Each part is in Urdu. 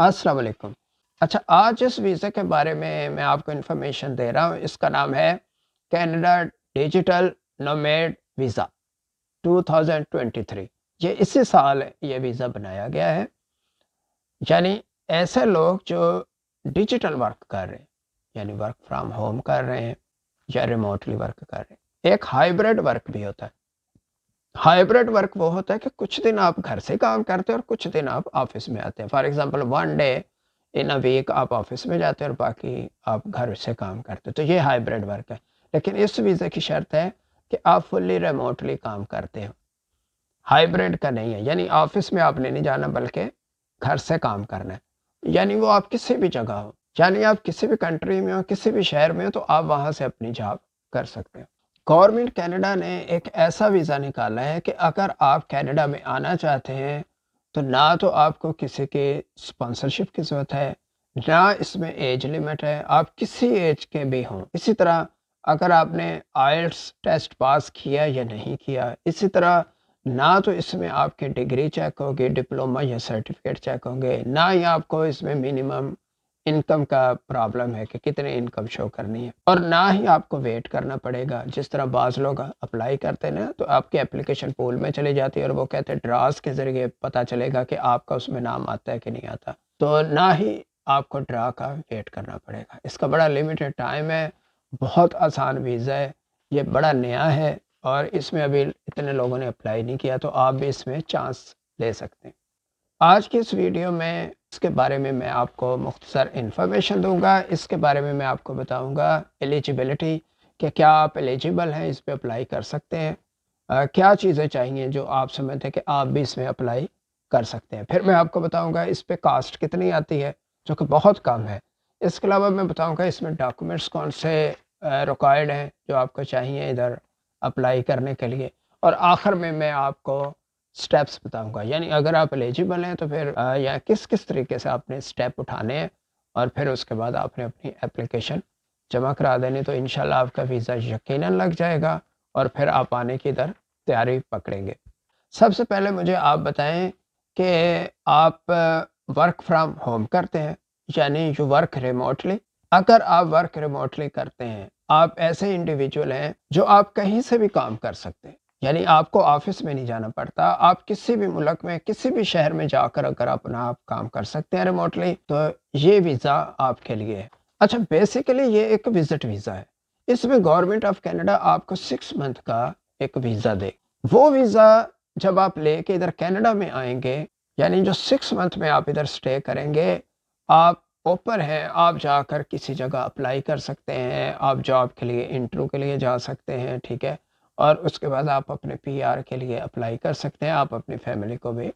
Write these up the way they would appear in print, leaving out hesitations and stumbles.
السلام علیکم۔ اچھا، آج اس ویزے کے بارے میں آپ کو انفارمیشن دے رہا ہوں۔ اس کا نام ہے کینیڈا ڈیجیٹل نومیڈ ویزا 2023۔ یہ اسی سال یہ ویزا بنایا گیا ہے، یعنی ایسے لوگ جو ڈیجیٹل ورک کر رہے ہیں، یعنی ورک فرام ہوم کر رہے ہیں یا ریموٹلی ورک کر رہے ہیں۔ ایک ہائیبرڈ ورک بھی ہوتا ہے۔ ہائیبرڈ ورک وہ ہوتا ہے کہ کچھ دن آپ گھر سے کام کرتے ہیں اور کچھ دن آپ آفس میں آتے ہیں۔ For example 1 day in a week آپ آفس میں جاتے ہیں اور باقی آپ گھر سے کام کرتے ہیں، تو یہ ہائیبرڈ ورک ہے۔ لیکن اس ویزے کی شرط ہے کہ آپ فلی ریموٹلی کام کرتے ہو، ہائیبرڈ کا نہیں ہے، یعنی آفس میں آپ نے نہیں جانا بلکہ گھر سے کام کرنا ہے۔ یعنی وہ آپ کسی بھی جگہ ہو، یعنی آپ کسی بھی کنٹری میں ہو، کسی بھی شہر میں ہو، تو آپ وہاں سے اپنی جاب کر سکتے ہو۔ گورنمنٹ کینیڈا نے ایک ایسا ویزا نکالا ہے کہ اگر آپ کینیڈا میں آنا چاہتے ہیں تو نہ تو آپ کو کسی کی اسپانسرشپ کی ضرورت ہے، نہ اس میں ایج لمٹ ہے، آپ کسی ایج کے بھی ہوں۔ اسی طرح اگر آپ نے آئلٹس ٹیسٹ پاس کیا یا نہیں کیا، اسی طرح نہ تو اس میں آپ کی ڈگری چیک ہوگی، ڈپلومہ یا سرٹیفکیٹ چیک ہوں گے، نہ ہی آپ کو اس میں منیمم انکم کا پرابلم ہے کہ کتنے انکم شو کرنی ہے، اور نہ ہی آپ کو ویٹ کرنا پڑے گا۔ جس طرح بعض لوگ اپلائی کرتے ہیں نا، تو آپ کی اپلیکیشن پول میں چلی جاتی ہے اور وہ کہتے ہیں ڈراز کے ذریعے پتہ چلے گا کہ آپ کا اس میں نام آتا ہے کہ نہیں آتا، تو نہ ہی آپ کو ڈرا کا ویٹ کرنا پڑے گا۔ اس کا بڑا لمیٹڈ ٹائم ہے، بہت آسان ویزا ہے، یہ بڑا نیا ہے اور اس میں ابھی اتنے لوگوں نے اپلائی نہیں کیا، تو آپ بھی اس میں چانس لے سکتے ہیں۔ آج کی اس ویڈیو میں اس کے بارے میں آپ کو مختصر انفارمیشن دوں گا۔ اس کے بارے میں آپ کو بتاؤں گا ایلیجیبلٹی، کہ کیا آپ ایلیجیبل ہیں، اس پہ اپلائی کر سکتے ہیں، کیا چیزیں چاہیے جو آپ سمجھتے ہیں کہ آپ بھی اس میں اپلائی کر سکتے ہیں۔ پھر میں آپ کو بتاؤں گا اس پہ کاسٹ کتنی آتی ہے، جو کہ بہت کم ہے۔ اس کے علاوہ میں بتاؤں گا اس میں ڈاکومنٹس کون سے ریکوائرڈ ہیں جو آپ کو چاہیے ادھر اپلائی کرنے کے لیے، اور آخر میں آپ کو سٹیپس بتاؤں گا، یعنی اگر آپ ایلیجیبل ہیں تو پھر یا کس طریقے سے آپ نے سٹیپ اٹھانے ہیں، اور پھر اس کے بعد آپ نے اپنی اپلیکیشن جمع کرا دینی، تو انشاءاللہ آپ کا ویزا یقیناً لگ جائے گا اور پھر آپ آنے کی ادھر تیاری پکڑیں گے۔ سب سے پہلے مجھے آپ بتائیں کہ آپ ورک فرام ہوم کرتے ہیں، یعنی یو ورک ریموٹلی۔ اگر آپ ورک ریموٹلی کرتے ہیں، آپ ایسے انڈیویجول ہیں جو آپ کہیں سے بھی کام کر سکتے ہیں، یعنی آپ کو آفس میں نہیں جانا پڑتا، آپ کسی بھی ملک میں کسی بھی شہر میں جا کر اگر اپنا آپ کام کر سکتے ہیں ریموٹلی، تو یہ ویزا آپ کے لیے ہے۔ اچھا، بیسیکلی یہ ایک وزٹ ویزا ہے۔ اس میں گورنمنٹ آف کینیڈا آپ کو 6 منتھ کا ایک ویزا دے۔ وہ ویزا جب آپ لے کے ادھر کینیڈا میں آئیں گے، یعنی جو 6 منتھ میں آپ ادھر سٹے کریں گے، آپ اوپر ہیں، آپ جا کر کسی جگہ اپلائی کر سکتے ہیں، آپ جاب کے لیے انٹرویو کے لیے جا سکتے ہیں، ٹھیک ہے، اور اس کے بعد آپ اپنے پی آر کے لیے اپلائی کر سکتے ہیں، آپ اپنی فیملی کو بھی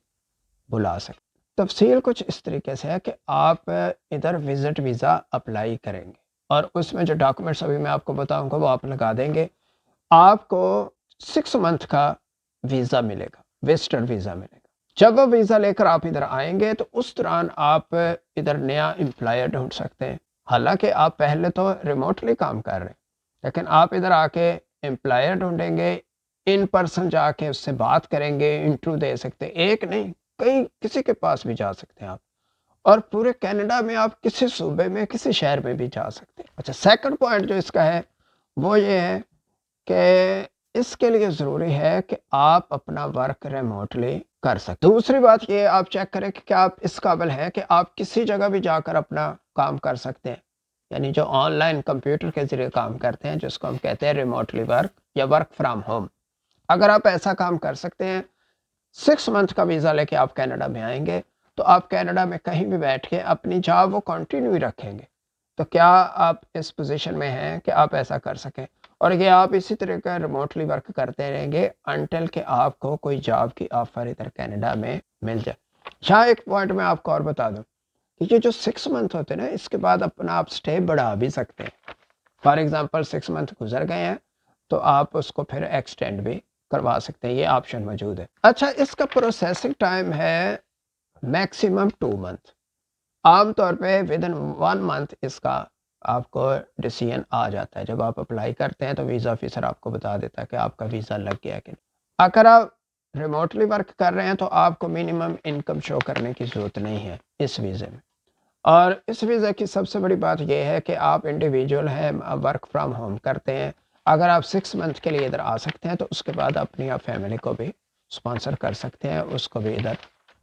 بلا سکتے ہیں۔ تفصیل کچھ اس طریقے سے ہے کہ آپ ادھر وزٹ ویزا اپلائی کریں گے، اور اس میں جو ڈاکومنٹس ابھی میں آپ کو بتاؤں گا وہ آپ لگا دیں گے۔ آپ کو 6 منتھ کا ویزا ملے گا، وزٹر ویزا ملے گا۔ جب وہ ویزا لے کر آپ ادھر آئیں گے تو اس دوران آپ ادھر نیا امپلائر ڈھونڈ سکتے ہیں۔ حالانکہ آپ پہلے تو ریموٹلی کام کر رہے ہیں، لیکن آپ ادھر آ کے امپلائر ڈھونڈیں گے، ان پرسن جا کے اس سے بات کریں گے، انٹرویو دے سکتے ہیں، ایک نہیں کسی کے پاس بھی جا سکتے ہیں آپ، اور پورے کینیڈا میں آپ کسی صوبے میں کسی شہر میں بھی جا سکتے ہیں۔ اچھا، سیکنڈ پوائنٹ جو اس کا ہے وہ یہ ہے کہ اس کے لیے ضروری ہے کہ آپ اپنا ورک ریموٹلی کر سکیں۔ دوسری بات یہ آپ چیک کریں کہ کیا آپ اس قابل ہیں کہ آپ کسی جگہ بھی جا کر اپنا کام کر سکتے ہیں، یعنی جو آن لائن کمپیوٹر کے ذریعے کام کرتے ہیں، جس کو ہم کہتے ہیں ریموٹلی ورک یا ورک فرام ہوم۔ اگر آپ ایسا کام کر سکتے ہیں، 6 منتھ کا ویزا لے کے آپ کینیڈا میں آئیں گے، تو آپ کینیڈا میں کہیں بھی بیٹھ کے اپنی جاب وہ کنٹینیو رکھیں گے۔ تو کیا آپ اس پوزیشن میں ہیں کہ آپ ایسا کر سکیں، اور یہ آپ اسی طرح کا ریموٹلی ورک کرتے رہیں گے انٹل کہ آپ کو کوئی جاب کی آفر ادھر کینیڈا میں مل جائے۔ یہاں ایک پوائنٹ میں آپ کو اور بتا دوں کہ یہ جو 6 منتھ ہوتے ہیں نا، اس کے بعد اپنا آپ سٹے بڑھا بھی سکتے ہیں۔ فار ایگزامپل 6 منتھ گزر گئے ہیں تو آپ اس کو پھر ایکسٹینڈ بھی کروا سکتے ہیں، یہ آپشن موجود ہے۔ اچھا، اس کا پروسیسنگ ٹائم ہے میکسیمم 2 منتھ۔ عام طور پہ ودن 1 منتھ اس کا آپ کو ڈیسیژن آ جاتا ہے۔ جب آپ اپلائی کرتے ہیں تو ویزا آفیسر آپ کو بتا دیتا ہے کہ آپ کا ویزا لگ گیا کہ نہیں۔ اگر آپ ریموٹلی ورک کر رہے ہیں تو آپ کو منیمم انکم شو کرنے کی ضرورت نہیں ہے اس ویزے میں۔ اور اس ویزا کی سب سے بڑی بات یہ ہے کہ آپ انڈیویجول ہیں، ورک فرام ہوم کرتے ہیں، اگر آپ 6 منتھ کے لیے ادھر آ سکتے ہیں تو اس کے بعد اپنی آپ فیملی کو بھی اسپانسر کر سکتے ہیں، اس کو بھی ادھر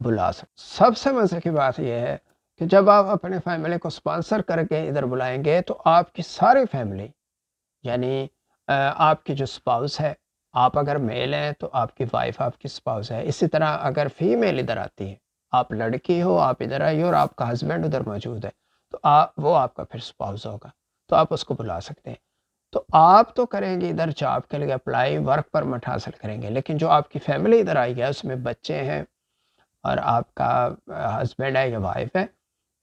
بلا سکتے. سب سے مزے کی بات یہ ہے کہ جب آپ اپنے فیملی کو اسپانسر کر کے ادھر بلائیں گے تو آپ کی ساری فیملی، یعنی آپ کی جو سپاؤس ہے، آپ اگر میل ہیں تو آپ کی وائف آپ کی سپاؤس ہے، اسی طرح اگر فیمیل ادھر آتی ہے، آپ لڑکی ہو، آپ ادھر آئی اور آپ کا ہسبینڈ ادھر موجود ہے، تو وہ آپ کا پھر سپاؤس ہوگا، تو آپ اس کو بلا سکتے ہیں. تو آپ تو کریں گے ادھر جاب کے لیے اپلائی، ورک پرمٹ حاصل کریں گے، لیکن جو آپ کی فیملی ادھر آئی ہے اس میں بچے ہیں اور آپ کا ہسبینڈ ہے یا وائف ہے،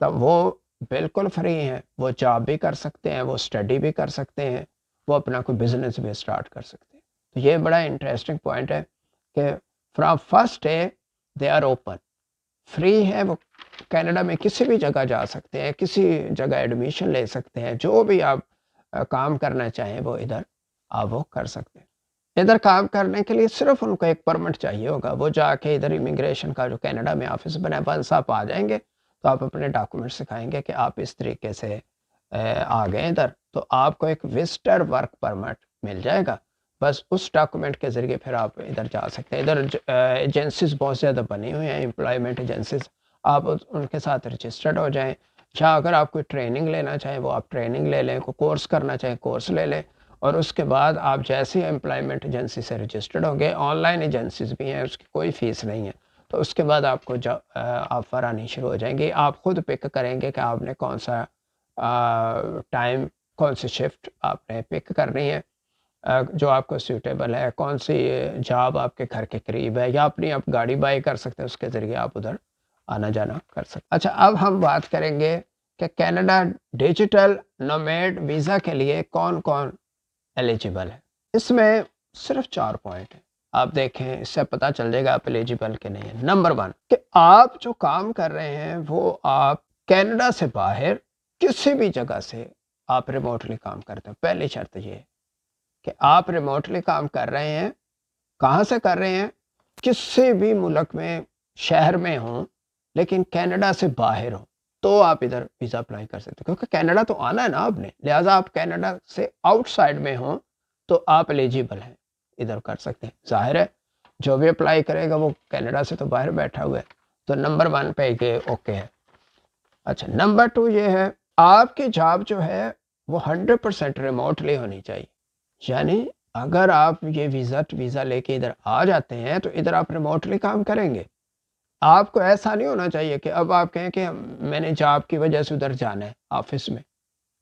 تو وہ بالکل فری ہیں، وہ جاب بھی کر سکتے ہیں، وہ اسٹڈی بھی کر سکتے ہیں، وہ اپنا کوئی بزنس بھی اسٹارٹ کر سکتے ہیں. تو یہ بڑا انٹرسٹنگ پوائنٹ ہے کہ from first day they are open, free ہے، وہ کینیڈا میں کسی بھی جگہ جا سکتے ہیں، کسی جگہ ایڈمیشن لے سکتے ہیں، جو بھی آپ کام کرنا چاہیں وہ ادھر آپ وہ کر سکتے ہیں. ادھر کام کرنے کے لیے صرف ان کو ایک پرمٹ چاہیے ہوگا، وہ جا کے ادھر امیگریشن کا جو کینیڈا میں آفس بنا ہے، ونس آپ آ جائیں گے تو آپ اپنے ڈاکومنٹ سکھائیں گے کہ آپ اس طریقے سے آ گئے ادھر، تو آپ کو ایک وزٹر ورک پرمٹ مل جائے گا. بس اس ڈاکومنٹ کے ذریعے پھر آپ ادھر جا سکتے ہیں. ادھر ایجنسیز بہت زیادہ بنی ہوئی ہیں، امپلائمنٹ ایجنسیز، آپ ان کے ساتھ رجسٹرڈ ہو جائیں، یا اگر آپ کوئی ٹریننگ لینا چاہیں وہ آپ ٹریننگ لے لیں، کوئی کورس کرنا چاہیں کورس لے لیں، اور اس کے بعد آپ جیسے امپلائمنٹ ایجنسی سے رجسٹرڈ ہوں گے، آن لائن ایجنسیز بھی ہیں، اس کی کوئی فیس نہیں ہے، تو اس کے بعد آپ کو آفر آنی شروع ہو جائیں گے. آپ خود پک کریں گے کہ آپ نے کون سا ٹائم، کون سی شفٹ آپ نے پک کرنی ہے جو آپ کو سیوٹیبل ہے، کون سی جاب آپ کے گھر کے قریب ہے، یا اپنی آپ گاڑی بائی کر سکتے ہیں، اس کے ذریعے آپ ادھر آنا جانا کر سکتے. اچھا، اب ہم بات کریں گے کہ کینیڈا ڈیجیٹل نومیڈ ویزا کے لیے کون کون ایلیجیبل ہے. اس میں صرف 4 پوائنٹ ہیں، آپ دیکھیں اس سے پتہ چل جائے گا آپ ایلیجیبل کہ نہیں ہے. نمبر 1 کہ آپ جو کام کر رہے ہیں وہ آپ کینیڈا سے باہر کسی بھی جگہ سے آپ ریموٹلی کام کرتے ہیں. پہلی شرط یہ ہے کہ آپ ریموٹلی کام کر رہے ہیں. کہاں سے کر رہے ہیں؟ کسی بھی ملک میں، شہر میں ہوں لیکن کینیڈا سے باہر ہوں تو آپ ادھر ویزا اپلائی کر سکتے ہیں، کیونکہ کینیڈا تو آنا ہے نا آپ نے، لہٰذا آپ کینیڈا سے آؤٹ سائڈ میں ہوں تو آپ ایلیجیبل ہیں، ادھر کر سکتے ہیں. ظاہر ہے جو بھی اپلائی کرے گا وہ کینیڈا سے تو باہر بیٹھا ہوا ہے، تو نمبر 1 پہ یہ اوکے ہے. اچھا، نمبر 2 یہ ہے آپ کی جاب جو ہے وہ 100% ریموٹلی ہونی چاہیے. یعنی اگر آپ یہ ویزا لے کے ادھر آ جاتے ہیں تو ادھر آپ ریموٹلی کام کریں گے. آپ کو ایسا نہیں ہونا چاہیے کہ اب آپ کہیں کہ میں نے جاب کی وجہ سے ادھر جانا ہے آفس میں.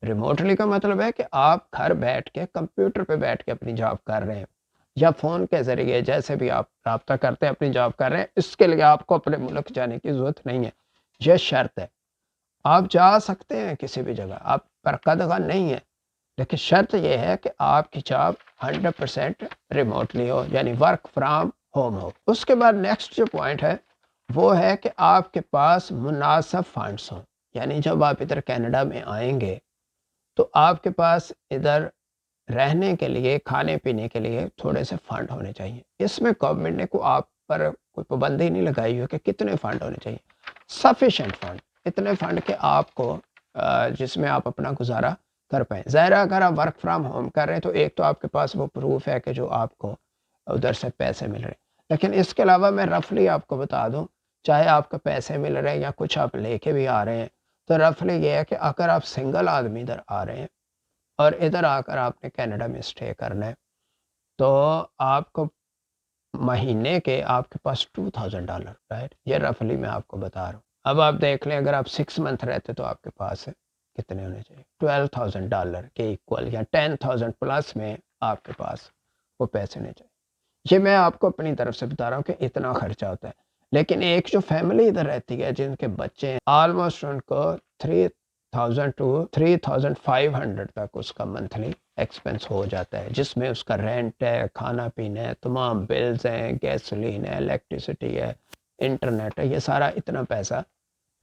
ریموٹلی کا مطلب ہے کہ آپ گھر بیٹھ کے کمپیوٹر پہ بیٹھ کے اپنی جاب کر رہے ہیں، یا فون کے ذریعے جیسے بھی آپ رابطہ کرتے ہیں اپنی جاب کر رہے ہیں. اس کے لیے آپ کو اپنے ملک جانے کی ضرورت نہیں ہے. یہ شرط ہے، آپ جا سکتے ہیں کسی بھی جگہ، آپ پر قدغن نہیں ہے، لیکن شرط یہ ہے کہ آپ کی جاب 100% ریموٹلی ہو، یعنی ورک فرام ہوم ہو. اس کے بعد نیکسٹ جو پوائنٹ ہے وہ ہے کہ آپ کے پاس مناسب فنڈس ہوں. یعنی جب آپ ادھر کینیڈا میں آئیں گے تو آپ کے پاس ادھر رہنے کے لیے، کھانے پینے کے لیے تھوڑے سے فنڈ ہونے چاہیے. اس میں گورنمنٹ نے آپ پر کوئی پابندی نہیں لگائی ہوئی کہ کتنے فنڈ ہونے چاہیے. سفیشینٹ فنڈ، اتنے فنڈ کہ آپ کو جس میں آپ اپنا گزارا کر پائیں. ظاہر اگر آپ ورک فرام ہوم کر رہے ہیں تو ایک تو آپ کے پاس وہ پروف ہے کہ جو آپ کو ادھر سے پیسے مل رہے ہیں، لیکن اس کے علاوہ میں رفلی آپ کو بتا دوں، چاہے آپ کو پیسے مل رہے ہیں یا کچھ آپ لے کے بھی آ رہے ہیں، تو رفلی یہ ہے کہ اگر آپ سنگل آدمی ادھر آ رہے ہیں اور ادھر آ کر آپ نے کینیڈا میں اسٹے کرنا ہے تو آپ کو مہینے کے آپ کے پاس $2000، رائٹ، یہ رفلی میں آپ کو بتا رہا ہوں. اب آپ دیکھ لیں اگر آپ 6 منتھ رہتے تو آپ کے پاس کتنے ہونے چاہیے؟ $12,000 کے ایکول، یا 10,000 پلس میں آپ کے پاس وہ پیسے ہونے چاہیے. یہ میں آپ کو اپنی طرف سے بتا رہا ہوں کہ اتنا خرچہ ہوتا ہے. لیکن ایک جو فیملی ادھر رہتی ہے جن کے بچے ہیں، آلموسٹ ان کو 3,000 to 3,500 تک اس کا منتھلی ایکسپنس ہو جاتا ہے، جس میں اس کا رینٹ ہے، کھانا پینا ہے، تمام بلز ہیں، گیسولین ہے، الیکٹریسٹی ہے، انٹرنیٹ ہے، یہ سارا اتنا پیسہ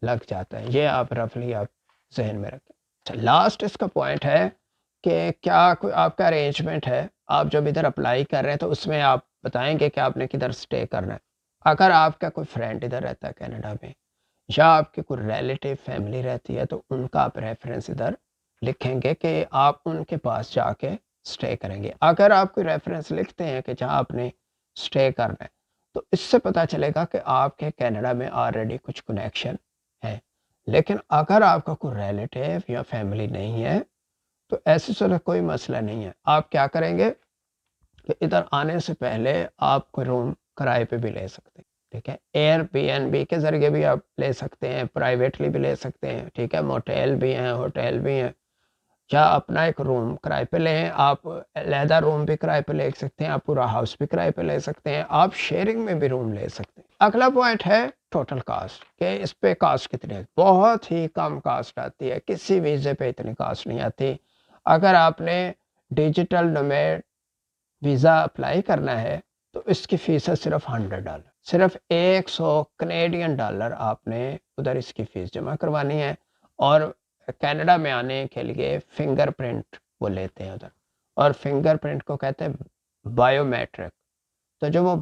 لگ جاتا ہے. یہ آپ رفلی آپ ذہن میں رکھیں. لاسٹ اس کا پوائنٹ ہے کہ کیا کوئی آپ کا ارینجمنٹ ہے. آپ جب ادھر اپلائی کر رہے ہیں تو اس میں آپ بتائیں گے کہ آپ نے کدھر سٹے کرنا ہے. اگر آپ کا کوئی فرینڈ ادھر رہتا ہے کینیڈا میں، یا آپ کے کوئی ریلیٹیو فیملی رہتی ہے تو ان کا آپ ریفرنس ادھر لکھیں گے کہ آپ ان کے پاس جا کے سٹے کریں گے. اگر آپ کوئی ریفرنس لکھتے ہیں کہ جہاں آپ نے سٹے کرنا ہے تو اس سے پتہ چلے گا کہ آپ کے کینیڈا میں آلریڈی کچھ کنیکشن ہے. لیکن اگر آپ کا کوئی ریلیٹیو یا فیملی نہیں ہے تو ایسی صورت کوئی مسئلہ نہیں ہے. آپ کیا کریں گے کہ ادھر آنے سے پہلے آپ کو روم کرائے پہ بھی لے سکتے ہیں. ٹھیک ہے، ایئر بی این بی کے ذریعے بھی آپ لے سکتے ہیں، پرائیویٹلی بھی لے سکتے ہیں. ٹھیک ہے، موٹیل بھی ہیں، ہوٹل بھی ہیں، یا اپنا ایک روم کرائے پہ لیں. آپ علیحدہ روم بھی کرائے پہ لے سکتے ہیں، آپ پورا ہاؤس بھی کرائے پہ لے سکتے ہیں، آپ شیئرنگ میں بھی روم لے سکتے ہیں. اگلا پوائنٹ ہے ٹوٹل کاسٹ، کہ اس پہ کاسٹ کتنی ہے. بہت ہی کم کاسٹ آتی ہے، کسی ویزے پہ اتنی کاسٹ نہیں آتی. اگر آپ نے ڈیجیٹل نومیڈ ویزا اپلائی کرنا ہے تو اس کی فیس ہے صرف $100، صرف $100 آپ نے ادھر اس کی فیس جمع کروانی ہے. اور کینیڈا میں آنے کے لیے فنگر پرنٹ وہ لیتے ہیں ادھر، اور فنگر پرنٹ کو کہتے ہیں بایو میٹرک. تو جو وہ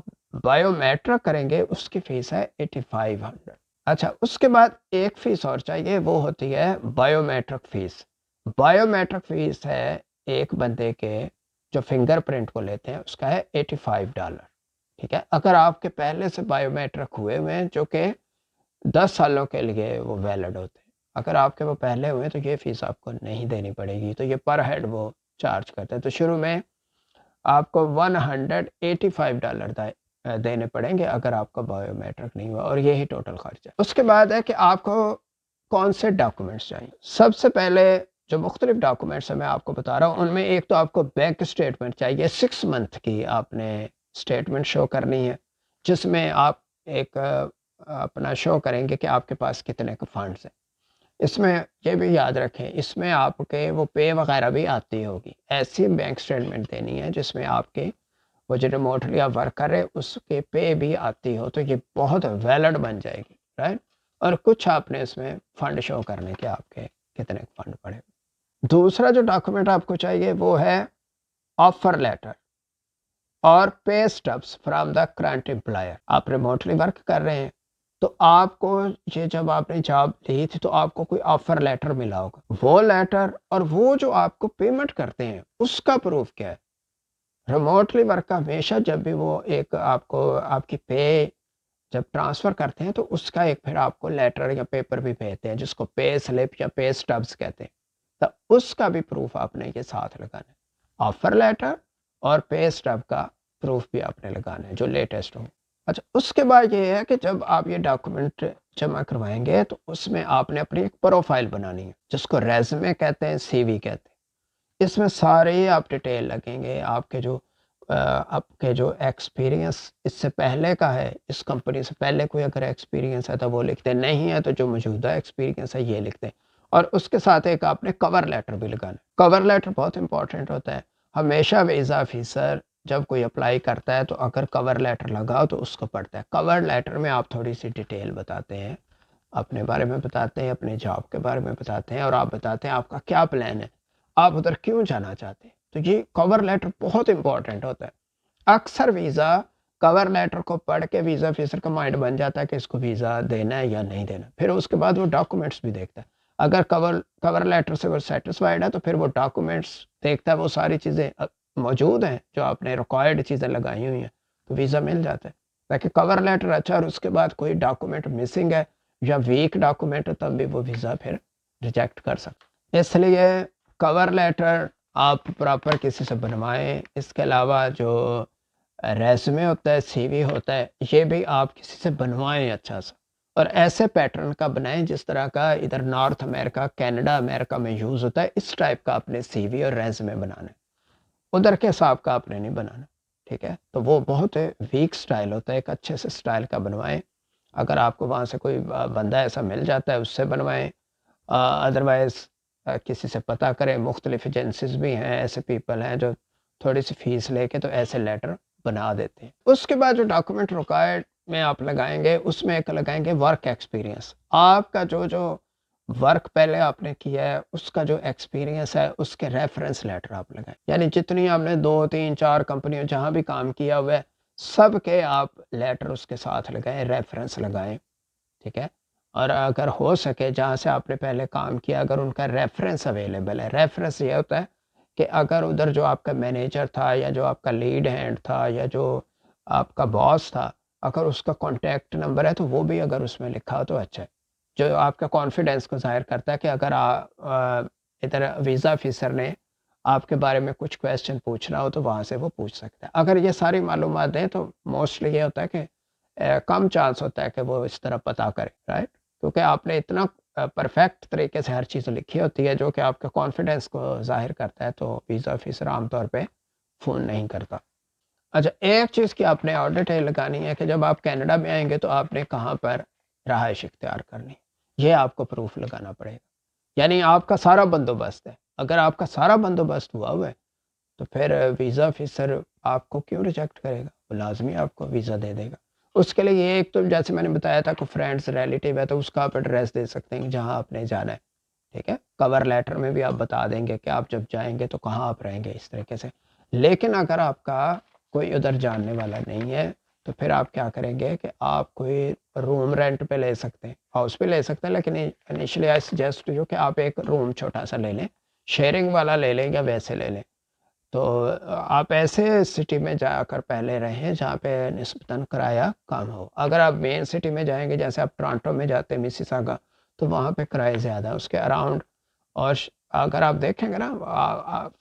بایو میٹرک کریں گے اس کی فیس ہے $8500. اچھا، اس کے بعد ایک فیس اور چاہیے، وہ ہوتی ہے biometric fees. Biometric fees ہے ایک بندے کے جو فنگر پرنٹ کو لیتے ہیں اس کا ہے $85. ٹھیک ہے، اگر آپ کے پہلے سے بایو میٹرک ہوئے ہوئے ہیں جو کہ 10 سالوں کے لیے وہ ویلڈ ہوتے ہیں، اگر آپ کے وہ پہلے ہوئے تو یہ فیس آپ کو نہیں دینی پڑے گی. تو یہ پر ہیڈ وہ چارج کرتے ہیں. تو شروع میں آپ کو $185 دینے پڑیں گے اگر آپ کا بایو میٹرک نہیں ہوا، اور یہی ٹوٹل خرچ ہے. اس کے بعد ہے کہ آپ کو کون سے ڈاکومنٹس چاہیے. سب سے پہلے جو مختلف ڈاکومنٹس ہیں میں آپ کو بتا رہا ہوں، ان میں ایک تو آپ کو بینک اسٹیٹمنٹ چاہیے. 6 منتھ کی آپ نے اسٹیٹمنٹ شو کرنی ہے، جس میں آپ ایک اپنا شو کریں گے کہ آپ کے پاس کتنے کا فنڈز ہیں. اس میں یہ بھی یاد رکھیں، اس میں آپ کے وہ پے وغیرہ بھی آتی ہوگی. ایسی بینک اسٹیٹمنٹ دینی ہے جس میں آپ کے وہ جو ریموٹلی آپ ورک کر رہے اس کے پے بھی آتی ہو، تو یہ بہت ویلڈ بن جائے گی، رائٹ. اور کچھ آپ نے اس میں فنڈ شو کرنے کے آپ کے کتنے فنڈ پڑے. دوسرا جو ڈاکومنٹ آپ کو چاہیے وہ ہے آفر لیٹر اور پے اسٹبس فرام دا کرنٹ امپلائر. آپ ریموٹلی ورک کر رہے ہیں تو آپ کو یہ جب آپ نے جاب لی تھی تو آپ کو کوئی آفر لیٹر ملا ہوگا. وہ لیٹر اور وہ جو آپ کو پیمنٹ کرتے ہیں اس کا پروف کیا ہے. ریموٹلی ورک کا ہمیشہ جب بھی وہ ایک آپ کو آپ کی پے جب ٹرانسفر کرتے ہیں تو اس کا ایک پھر آپ کو لیٹر یا پیپر بھی بھیجتے ہیں جس کو پے سلپ یا پے اسٹبس کہتے ہیں. تو اس کا بھی پروف آپ نے یہ ساتھ لگانا ہے. آفر لیٹر اور پے اسٹب کا پروف بھی آپ نے لگانا ہے جو لیٹسٹ ہو. اچھا، اس کے بعد یہ ہے کہ جب آپ یہ ڈاکومنٹ جمع کروائیں گے تو اس میں آپ نے اپنی ایک پروفائل بنانی ہے جس کو ریزومے کہتے ہیں، سی وی کہتے ہیں. اس میں سارے آپ ڈیٹیل لگیں گے، آپ کے جو ایکسپیرینس اس سے پہلے کا ہے، اس کمپنی سے پہلے کوئی اگر ایکسپیرینس ہے تو وہ لکھتے ہیں، نہیں ہے تو جو موجودہ ایکسپیرینس ہے یہ لکھتے ہیں. اور اس کے ساتھ ایک آپ نے کور لیٹر بھی لگانا ہے. کور لیٹر بہت امپورٹنٹ ہوتا ہے. ہمیشہ ویزا آفیسر جب کوئی اپلائی کرتا ہے تو اگر کور لیٹر لگاؤ تو اس کو پڑھتا ہے. کور لیٹر میں آپ تھوڑی سی ڈیٹیل بتاتے ہیں، اپنے بارے میں بتاتے ہیں، اپنے جاب کے بارے میں بتاتے ہیں، اور آپ بتاتے ہیں آپ کا کیا پلان ہے، آپ ادھر کیوں جانا چاہتے ہیں. تو یہ کور لیٹر بہت امپورٹنٹ ہوتا ہے. اکثر ویزا کور لیٹر کو پڑھ کے ویزا آفیسر کا مائنڈ بن جاتا ہے کہ اس کو ویزا دینا ہے یا نہیں دینا. پھر اس کے بعد وہ ڈاکومنٹس بھی دیکھتا ہے. اگر کور لیٹر سے وہ سیٹسفائیڈ ہے تو پھر وہ ڈاکومنٹس دیکھتا ہے، وہ ساری چیزیں موجود ہیں جو آپ نے ریکوائرڈ چیزیں لگائی ہوئی ہیں تو ویزا مل جاتا ہے. تاکہ کور لیٹر اچھا اور اس کے بعد کوئی ڈاکومنٹ مسنگ ہے یا ویک ڈاکومنٹ تب بھی وہ ویزا پھر ریجیکٹ کر سکتا. اس لیے کور لیٹر آپ پراپر کسی سے بنوائیں. اس کے علاوہ جو ریزومے ہوتا ہے، سی وی ہوتا ہے، یہ بھی آپ کسی سے بنوائیں اچھا سا، اور ایسے پیٹرن کا بنائیں جس طرح کا ادھر نارتھ امریکہ، کینیڈا امریکہ میں یوز ہوتا ہے. اس ٹائپ کا اپنے سی وی اور ریزومے بنانا ہے، ادھر کے حساب کا آپ نے نہیں بنانا. ٹھیک ہے، تو وہ بہت ویک سٹائل ہوتا ہے. ایک اچھے سے سٹائل کا بنوائیں. اگر آپ کو وہاں سے کوئی بندہ ایسا مل جاتا ہے اس سے بنوائیں، ادروائز کسی سے پتہ کریں. مختلف ایجنسیز بھی ہیں، ایسے پیپل ہیں جو تھوڑی سی فیس لے کے تو ایسے لیٹر بنا دیتے ہیں. اس کے بعد جو ڈاکومنٹ ریکوائرڈ میں آپ لگائیں گے اس میں ایک لگائیں گے ورک ایکسپیرینس. آپ کا جو ورک پہلے آپ نے کیا ہے اس کا جو ایکسپیرینس ہے اس کے ریفرنس لیٹر آپ لگائیں. یعنی جتنی آپ نے 2 3 4 کمپنیوں جہاں بھی کام کیا ہوا ہے سب کے آپ لیٹر اس کے ساتھ لگائیں، ریفرنس لگائیں. ٹھیک ہے، اور اگر ہو سکے جہاں سے آپ نے پہلے کام کیا اگر ان کا ریفرنس اویلیبل ہے. ریفرنس یہ ہوتا ہے کہ اگر ادھر جو آپ کا مینیجر تھا یا جو آپ کا لیڈ ہینڈ تھا یا جو آپ کا باس تھا اگر اس کا کانٹیکٹ نمبر ہے تو وہ بھی اگر اس میں لکھا ہو تو اچھا ہے، جو آپ کا کانفیڈینس کو ظاہر کرتا ہے کہ اگر ادھر ویزا آفیسر نے آپ کے بارے میں کچھ کویسچن پوچھنا ہو تو وہاں سے وہ پوچھ سکتا ہے. اگر یہ ساری معلومات دیں تو موسٹلی یہ ہوتا ہے کہ کم چانس ہوتا ہے کہ وہ اس طرح پتہ کرے، رائٹ؟ کیونکہ آپ نے اتنا پرفیکٹ طریقے سے ہر چیز لکھی ہوتی ہے جو کہ آپ کے کانفیڈینس کو ظاہر کرتا ہے، تو ویزا آفیسر عام طور پہ فون نہیں کرتا. اچھا، ایک چیز کی آپ نے اور ڈیٹیل لگانی ہے کہ جب آپ کینیڈا میں آئیں گے تو آپ نے کہاں پر رہائش اختیار کرنی، یہ آپ کو پروف لگانا پڑے گا. یعنی آپ کا سارا بندوبست ہے. اگر آپ کا سارا بندوبست ہوا ہے تو پھر ویزا آفیسر آپ کو کیوں ریجیکٹ کرے گا؟ وہ لازمی آپ کو ویزا دے دے گا. اس کے لیے یہ ایک تو جیسے میں نے بتایا تھا کہ فرینڈس ریلیٹیو ہے تو اس کا آپ ایڈریس دے سکتے ہیں جہاں آپ نے جانا ہے، ٹھیک ہے. کور لیٹر میں بھی آپ بتا دیں گے کہ آپ جب جائیں گے تو کہاں آپ رہیں گے اس طریقے سے. لیکن اگر آپ کا کوئی ادھر جاننے والا نہیں ہے تو پھر آپ کیا کریں گے کہ آپ کوئی روم رینٹ پہ لے سکتے ہیں، ہاؤس پہ لے سکتے ہیں، لیکن انیشلی آئی سجیسٹ جو کہ آپ ایک روم چھوٹا سا لے لیں، شیئرنگ والا لے لیں یا ویسے لے لیں. تو آپ ایسے سٹی میں جا کر پہلے رہیں جہاں پہ نسبتاً کرایہ کم ہو. اگر آپ مین سٹی میں جائیں گے جیسے آپ ٹورانٹو میں جاتے ہیں مسیساگا تو وہاں پہ کرایہ زیادہ ہے اس کے اراؤنڈ. اور اگر آپ دیکھیں گے نا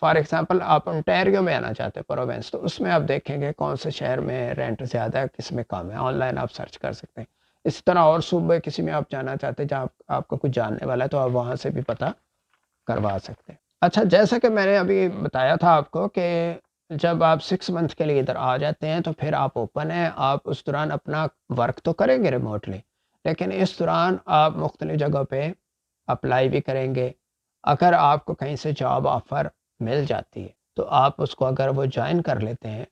فار ایگزامپل آپ انٹیریو میں آنا چاہتے ہیں پروونس تو اس میں آپ دیکھیں گے کون سے شہر میں رینٹ زیادہ ہے کس میں کم ہے. آن لائن آپ سرچ کر سکتے ہیں. اس طرح اور صوبے کسی میں آپ جانا چاہتے ہیں جہاں آپ کو کچھ جاننے والا ہے تو آپ وہاں سے بھی پتہ کروا سکتے ہیں. اچھا، جیسا کہ میں نے ابھی بتایا تھا آپ کو کہ جب آپ 6 منتھ کے لیے ادھر آ جاتے ہیں تو پھر آپ اوپن ہیں، آپ اس دوران اپنا ورک تو کریں گے ریموٹلی، لیکن اس دوران آپ مختلف جگہ پہ اپلائی بھی کریں گے. اگر آپ کو کہیں سے جاب آفر مل جاتی ہے تو آپ اس کو اگر وہ جوائن کر لیتے ہیں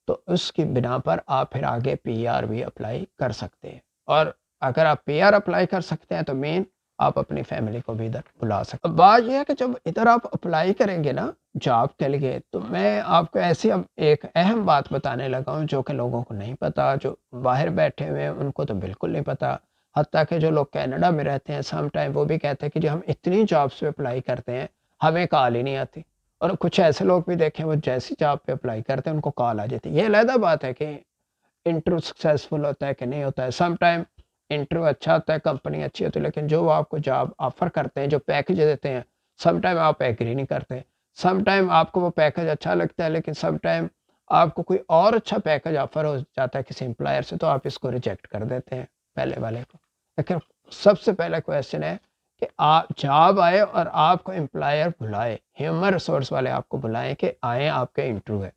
تو اس کی بنا پر آپ پھر آگے پی آر بھی اپلائی کر سکتے ہیں. اور اگر آپ پی آر اپلائی کر سکتے ہیں تو مین آپ اپنی فیملی کو بھی ادھر بلا سکتے ہیں. بات یہ ہے کہ جب ادھر آپ اپلائی کریں گے نا جاب کے لیے تو میں آپ کو ایسی اب ایک اہم بات بتانے لگا ہوں جو کہ لوگوں کو نہیں پتا، جو باہر بیٹھے ہوئے ہیں ان کو تو بالکل نہیں پتا. حتیٰ کہ جو لوگ کینیڈا میں رہتے ہیں سم ٹائم وہ بھی کہتے ہیں کہ جو ہم اتنی جابس پہ اپلائی کرتے ہیں ہمیں کال ہی نہیں آتی. اور کچھ ایسے لوگ بھی دیکھیں وہ جیسی جاب پہ اپلائی کرتے ہیں ان کو کال آ جاتی ہے. یہ علیحدہ بات ہے کہ انٹرویو سکسیزفل ہوتا ہے کہ نہیں ہوتا ہے. سم ٹائم انٹرویو اچھا ہوتا ہے، کمپنی اچھی ہوتی ہے، لیکن جو آپ کو جاب آفر کرتے ہیں جو پیکج دیتے ہیں سم ٹائم آپ ایگری نہیں کرتے. سم ٹائم آپ کو وہ پیکج اچھا لگتا ہے لیکن سم ٹائم آپ کو کوئی اور اچھا پیکج آفر ہو جاتا ہے کسی امپلائر سے تو آپ اس کو ریجیکٹ کر دیتے ہیں پہلے والے کو. لیکن سب سے پہلا کویشچن ہے کہ آپ جاب آئے اور آپ کو امپلائر بلائے، ہیومن ریسورس والے آپ کو بلائیں کہ آئیں آپ کے انٹرویو ہے.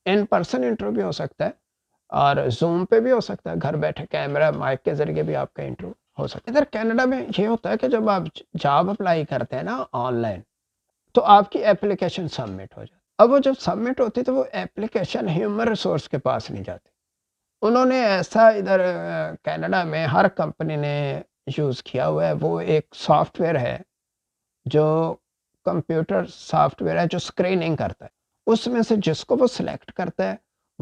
ان پرسن انٹرویو بھی ہو سکتا ہے اور زوم پہ بھی ہو سکتا ہے، گھر بیٹھے کیمرہ مائک کے ذریعے بھی آپ کا انٹرویو ہو سکتا ہے. ادھر کینیڈا میں یہ ہوتا ہے کہ جب آپ جاب اپلائی کرتے ہیں نا آن لائن تو آپ کی اپلیکیشن سبمٹ ہو جاتی. اب وہ جب سبمٹ ہوتی تو وہ اپلیکیشن ہیومن ریسورس کے پاس نہیں جاتی. انہوں نے ایسا ادھر کینیڈا میں ہر کمپنی نے یوز کیا ہوا ہے. وہ ایک سافٹ ویئر ہے جو کمپیوٹر سافٹ ویئر ہے جو اسکریننگ کرتا ہے. اس میں سے جس کو وہ سلیکٹ کرتا ہے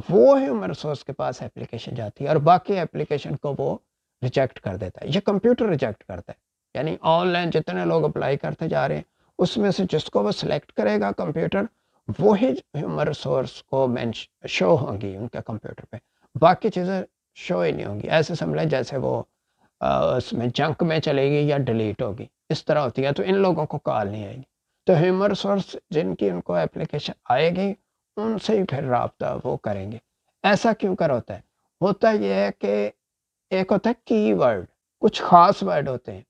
وہ ہیومن ریسورس کے پاس اپلیکیشن جاتی ہے اور باقی اپلیکیشن کو وہ ریجیکٹ کر دیتا ہے. یہ کمپیوٹر ریجیکٹ کرتا ہے. یعنی آن لائن جتنے لوگ اپلائی کرتے جا رہے ہیں اس میں سے جس کو وہ سلیکٹ کرے گا کمپیوٹر وہی ہیومن ریسورس کو شو ہوں گی ان کے کمپیوٹر پہ، باقی چیزیں شو ہی نہیں ہوں گی. ایسے سمجھیں جیسے وہ اس میں جنک میں چلے گی یا ڈیلیٹ ہوگی، اس طرح ہوتی ہے. تو ان لوگوں کو کال نہیں آئے گی. تو ہیومن ریسورس جن کی ان کو اپلیکیشن آئے گی ان سے ہی پھر رابطہ وہ کریں گے. ایسا کیوں کر ہوتا ہے؟ ہوتا یہ ہے کہ ایک ہوتا ہے کی ورڈ، کچھ خاص ورڈ ہوتے ہیں.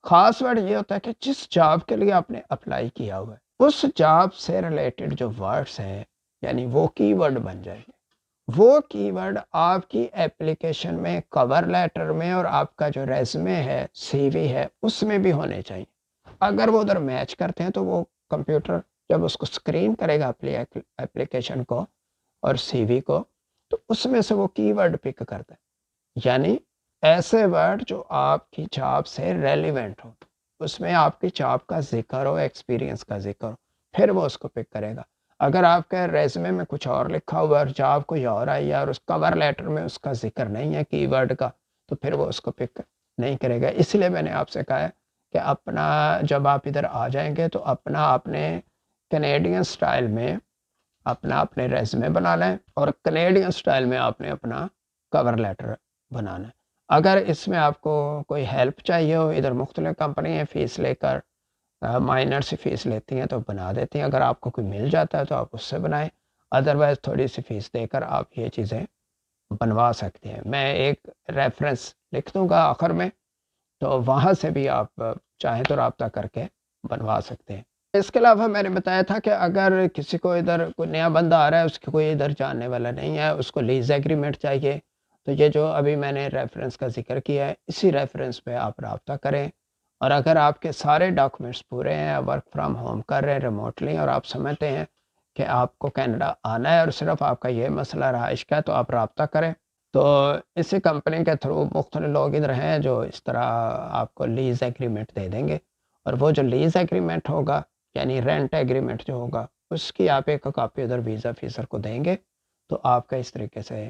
خاص ورڈ یہ ہوتا ہے کہ جس جاب کے لیے آپ نے اپلائی کیا ہوا ہے اس جاب سے ریلیٹڈ جو ورڈز ہیں یعنی وہ کی ورڈ بن جائیں گے. وہ کی ورڈ آپ کی اپلیکیشن میں، کور لیٹر میں اور آپ کا جو ریزمے ہے، سی وی ہے اس میں بھی ہونے چاہیے. اگر وہ ادھر میچ کرتے ہیں تو وہ کمپیوٹر جب اس کو اسکرین کرے گا اپنی اپلیکیشن کو اور سی وی کو تو اس میں سے وہ کی ورڈ پک کرتا ہے. یعنی ایسے ورڈ جو آپ کی جاب سے ریلیونٹ ہو، اس میں آپ کی جاب کا ذکر ہو، ایکسپیرینس کا ذکر ہو، پھر وہ اس کو پک کرے گا. اگر آپ کے ریزمے میں کچھ اور لکھا ہوا اور جاب کوئی اور آئی ہے اور اس کور لیٹر میں اس کا ذکر نہیں ہے کی ورڈ کا تو پھر وہ اس کو پک نہیں کرے گا. اس لیے میں نے آپ سے کہا ہے کہ اپنا جب آپ ادھر آ جائیں گے تو اپنا آپ نے کینیڈین سٹائل میں اپنے ریزمے بنا لیں, اور کینیڈین سٹائل میں آپ نے اپنا کور لیٹر بنانا ہے. اگر اس میں آپ کو کوئی ہیلپ چاہیے ہو, ادھر مختلف کمپنیاں فیس لے کر مائنر سے فیس لیتی ہیں تو بنا دیتی ہیں, اگر آپ کو کوئی مل جاتا ہے تو آپ اس سے بنائیں, ادروائز تھوڑی سی فیس دے کر آپ یہ چیزیں بنوا سکتے ہیں. میں ایک ریفرنس لکھ دوں گا آخر میں, تو وہاں سے بھی آپ چاہیں تو رابطہ کر کے بنوا سکتے ہیں. اس کے علاوہ میں نے بتایا تھا کہ اگر کسی کو ادھر کوئی نیا بندہ آ رہا ہے, اس کی کوئی ادھر جاننے والا نہیں ہے, اس کو لیز ایگریمنٹ چاہیے, تو یہ جو ابھی میں نے ریفرنس کا ذکر کیا ہے اسی ریفرنس پہ آپ رابطہ کریں. اور اگر آپ کے سارے ڈاکومنٹس پورے ہیں, ورک فرام ہوم کر رہے ہیں ریموٹلی, اور آپ سمجھتے ہیں کہ آپ کو کینیڈا آنا ہے اور صرف آپ کا یہ مسئلہ رہائش کا ہے, تو آپ رابطہ کریں. تو اسی کمپنی کے تھرو مختلف لوگ ادھر ہیں جو اس طرح آپ کو لیز ایگریمنٹ دے دیں گے, اور وہ جو لیز ایگریمنٹ ہوگا یعنی رینٹ ایگریمنٹ جو ہوگا اس کی آپ ایک کاپی ادھر ویزا فیسر کو دیں گے, تو آپ کا اس طریقے سے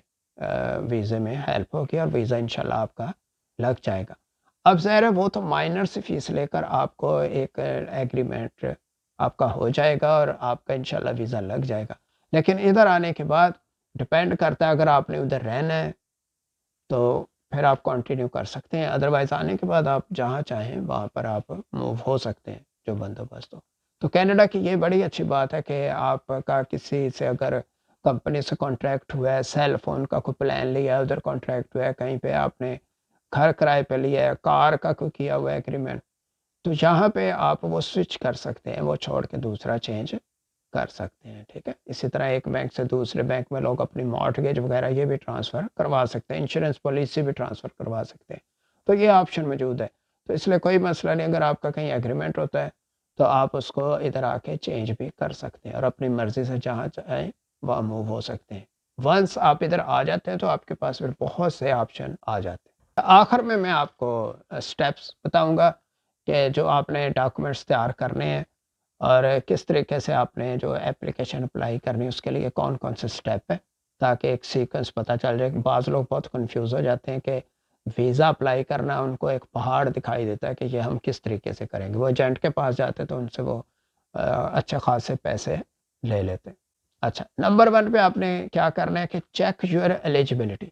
ویزے میں ہیلپ ہوگی اور ویزا انشاءاللہ آپ کا لگ جائے گا. اب ظاہر ہے وہ تو مائنر سے فیس لے کر آپ کو ایک ایگریمنٹ آپ کا ہو جائے گا اور آپ کا انشاءاللہ ویزا لگ جائے گا. لیکن ادھر آنے کے بعد ڈپینڈ کرتا ہے, اگر آپ نے ادھر رہنا ہے تو پھر آپ کنٹینیو کر سکتے ہیں, ادروائز آنے کے بعد آپ جہاں چاہیں وہاں پر آپ موو ہو سکتے ہیں جو بندوبست ہو. تو کینیڈا کی یہ بڑی اچھی بات ہے کہ آپ کا کسی سے اگر کمپنی سے کانٹریکٹ ہوا ہے, سیل فون کا کوئی پلان لیا ہے ادھر کانٹریکٹ ہوا ہے, کہیں پہ آپ نے گھر کرائے پہ لیا ہے, کار کا کوئی کیا ہوا ہے ایگریمنٹ, تو یہاں پہ آپ وہ سوئچ کر سکتے ہیں, وہ چھوڑ کے دوسرا چینج کر سکتے ہیں. ٹھیک ہے, اسی طرح ایک بینک سے دوسرے بینک میں لوگ اپنی مارٹگیج وغیرہ یہ بھی ٹرانسفر کروا سکتے ہیں, انشورنس پالیسی بھی ٹرانسفر کروا سکتے ہیں, تو یہ آپشن موجود ہے. تو اس لیے کوئی مسئلہ نہیں, اگر آپ کا کہیں ایگریمنٹ ہوتا ہے تو آپ اس کو ادھر آ کے چینج بھی کر سکتے ہیں اور اپنی مرضی سے جہاں چاہیں وہاں موو ہو سکتے ہیں. ونس آپ ادھر آ جاتے ہیں تو آپ کے پاس پھر بہت سے آپشن آ جاتے ہیں. آخر میں آپ کو سٹیپس بتاؤں گا کہ جو آپ نے ڈاکومنٹس تیار کرنے ہیں اور کس طریقے سے آپ نے جو اپلیکیشن اپلائی کرنی ہے اس کے لیے کون کون سے سٹیپ ہے, تاکہ ایک سیکوینس پتہ چل جائے. بعض لوگ بہت کنفیوز ہو جاتے ہیں کہ ویزا اپلائی کرنا, ان کو ایک پہاڑ دکھائی دیتا ہے کہ یہ ہم کس طریقے سے کریں گے, وہ ایجنٹ کے پاس جاتے تو ان سے وہ اچھے خاصے پیسے لے لیتے. اچھا, نمبر 1 پہ آپ نے کیا کرنا ہے کہ چیک یور ایلیجیبلٹی.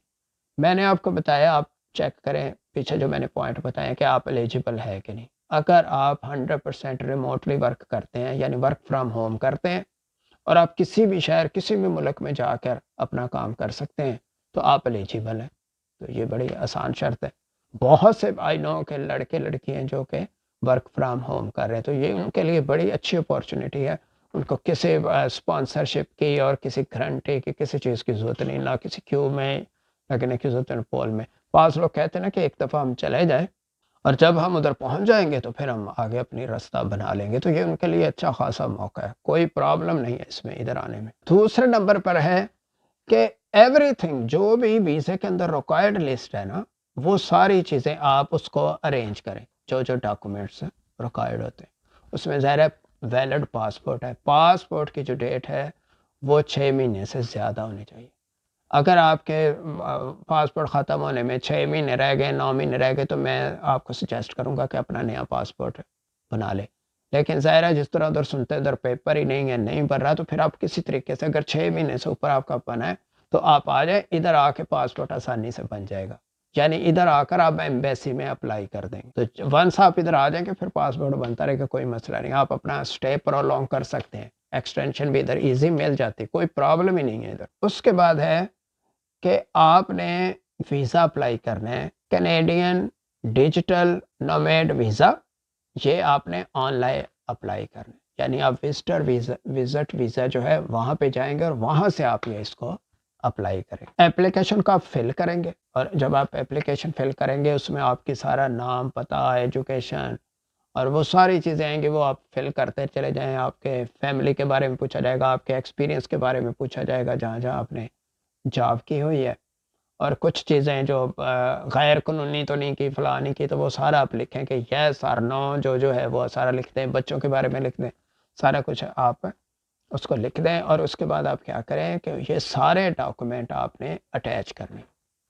میں نے آپ کو بتایا آپ چیک کریں پیچھے جو میں نے پوائنٹ بتایا کہ آپ ایلیجیبل ہے کہ نہیں. اگر آپ 100% ریموٹلی ورک کرتے ہیں یعنی ورک فرام ہوم کرتے ہیں اور آپ کسی بھی شہر کسی بھی ملک میں جا کر اپنا کام کر سکتے ہیں تو آپ ایلیجیبل ہیں. تو یہ بڑی آسان شرط ہے. بہت سے آئی نو کے لڑکے لڑکیاں جو کہ ورک فرام ہوم کر رہے ہیں, تو یہ ان کے لیے بڑی اچھی اپورچونیٹی ہے. ان کو کسی اسپانسرشپ کی اور کسی گارنٹی کی کسی چیز کی ضرورت نہیں, نہ کسی کیو میں لگنے کی ضرورت ہے پول میں. بعض لوگ کہتے ہیں نا کہ ایک دفعہ ہم چلے جائیں اور جب ہم ادھر پہنچ جائیں گے تو پھر ہم آگے اپنی راستہ بنا لیں گے, تو یہ ان کے لیے اچھا خاصا موقع ہے, کوئی پرابلم نہیں ہے اس میں ادھر آنے میں. دوسرے نمبر پر ہے کہ ایوری تھنگ جو بھی ویزے کے اندر ریکوائرڈ لسٹ ہے نا, وہ ساری چیزیں آپ اس کو ارینج کریں. جو ڈاکومنٹس ریکوائرڈ ہوتے ہیں اس میں ظاہر ہے ویلڈ پاسپورٹ ہے, پاسپورٹ کی جو ڈیٹ ہے وہ 6 مہینے سے زیادہ ہونی چاہیے. اگر آپ کے پاسپورٹ ختم ہونے میں 6 مہینے رہ گئے 9 مہینے رہ گئے تو میں آپ کو سجیسٹ کروں گا کہ اپنا نیا پاسپورٹ بنا لے. لیکن ظاہر ہے جس طرح ادھر سنتے ادھر پیپر ہی نہیں ہے, نہیں بن رہا, تو پھر آپ کسی طریقے سے اگر 6 مہینے سے اوپر آپ کا بنا ہے تو آپ آ جائیں, ادھر آ کے پاسپورٹ آسانی سے بن جائے گا. یعنی ادھر آ کر آپ ایمبیسی میں اپلائی کر دیں گے تو ونس آپ ادھر آ جائیں گے پھر پاسپورٹ بنتا رہے گا, کوئی مسئلہ نہیں. آپ اپنا اسٹے پرولونگ کر سکتے ہیں, ایکسٹینشن بھی ادھر ایزی مل جاتی, کوئی پرابلم ہی نہیں ہے ادھر. اس کے بعد ہے کہ آپ نے ویزا اپلائی کرنا ہے کینیڈین ڈیجیٹل نومیڈ ویزا. یہ آپ نے آن لائن اپلائی کرنا ہے, یعنی آپ وزٹ ویزا جو ہے وہاں پہ جائیں گے اور وہاں سے آپ یہ اس کو اپلائی کریں. اپلیکیشن کو آپ فل کریں گے, اور جب آپ اپلیکیشن فل کریں گے اس میں آپ کی سارا نام پتہ ایجوکیشن اور وہ ساری چیزیں آئیں گی, وہ آپ فل کرتے چلے جائیں. آپ کے فیملی کے بارے میں پوچھا جائے گا, آپ کے ایکسپیرینس کے بارے میں پوچھا جائے گا جہاں جہاں آپ نے جاب کی ہوئی ہے, اور کچھ چیزیں جو غیر قانونی تو نہیں کی فلاں نہیں کی, تو وہ سارا آپ لکھیں کہ یس اور نو جو ہے وہ سارا لکھ دیں. بچوں کے بارے میں لکھ دیں, سارا کچھ آپ اس کو لکھ دیں. اور اس کے بعد آپ کیا کریں کہ یہ سارے ڈاکومنٹ آپ نے اٹیچ کرنے.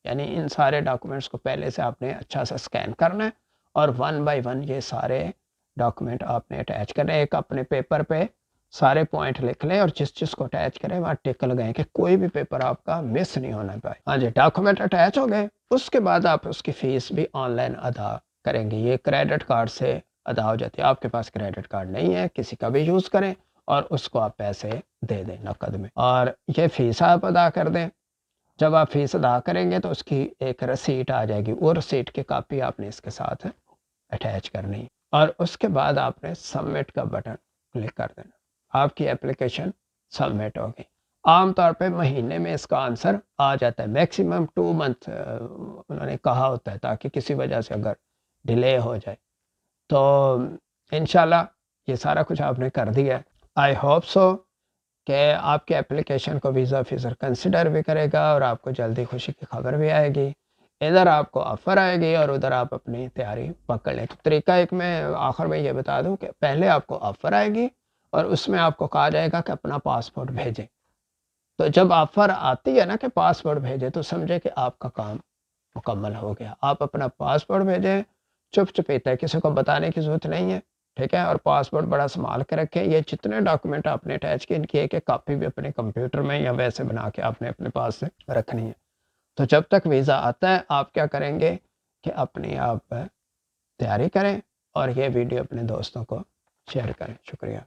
یعنی ان سارے ڈاکومنٹس کو پہلے سے آپ نے اچھا سا اسکین کرنا ہے اور 1 بائی 1 یہ سارے ڈاکومنٹ آپ نے اٹیچ کرنے. ایک اپنے پیپر پہ سارے پوائنٹ لکھ لیں اور جس چیز کو اٹیچ کریں وہاں ٹک لگائیں کہ کوئی بھی پیپر آپ کا مس نہیں ہونا پائے. ہاں جی, ڈاکومنٹ اٹیچ ہو گئے. اس کے بعد آپ اس کی فیس بھی آن لائن ادا کریں گے. یہ کریڈٹ کارڈ سے ادا ہو جاتی ہے. آپ کے پاس کریڈٹ کارڈ نہیں ہے, کسی کا بھی یوز کریں اور اس کو آپ پیسے دے دیں نقد میں, اور یہ فیس آپ ادا کر دیں. جب آپ فیس ادا کریں گے تو اس کی ایک رسیٹ آ جائے گی, وہ رسیٹ کی کاپی آپ نے اس کے ساتھ اٹیچ کرنی ہے, اور اس کے بعد آپ نے سبمٹ کا بٹن کلک کر دینا. آپ کی اپلیکیشن سبمٹ ہوگی. عام طور پہ مہینے میں اس کا آنسر آ جاتا ہے, میکسیمم 2 منتھ انہوں نے کہا ہوتا ہے, تاکہ کسی وجہ سے اگر ڈیلے ہو جائے تو انشاءاللہ یہ سارا کچھ آپ نے کر دیا ہے. آئی ہوپ سو کہ آپ کے اپلیکیشن کو ویزا آفیسر کنسیڈر بھی کرے گا اور آپ کو جلدی خوشی کی خبر بھی آئے گی. ادھر آپ کو آفر آئے گی اور ادھر آپ اپنی تیاری پکڑ لیں. تو طریقہ ایک میں آخر میں یہ بتا دوں کہ پہلے آپ کو آفر آئے گی اور اس میں آپ کو کہا جائے گا کہ اپنا پاسپورٹ بھیجیں. تو جب آفر آتی ہے نا کہ پاسپورٹ بھیجیں, تو سمجھے کہ آپ کا کام مکمل ہو گیا. آپ اپنا پاسپورٹ بھیجیں, چپ چپیتا ہے, کسی کو بتانے کی ضرورت نہیں ہے, ٹھیک ہے. اور پاسپورٹ بڑا سنبھال کے رکھیں. یہ جتنے ڈاکومنٹ آپ نے اٹیچ کیے ان کی ایک ایک کاپی بھی اپنے کمپیوٹر میں یا ویسے بنا کے آپ نے اپنے پاس سے رکھنی ہے. تو جب تک ویزا آتا ہے آپ کیا کریں گے کہ اپنی آپ تیاری کریں اور یہ ویڈیو اپنے دوستوں کو شیئر کریں. شکریہ.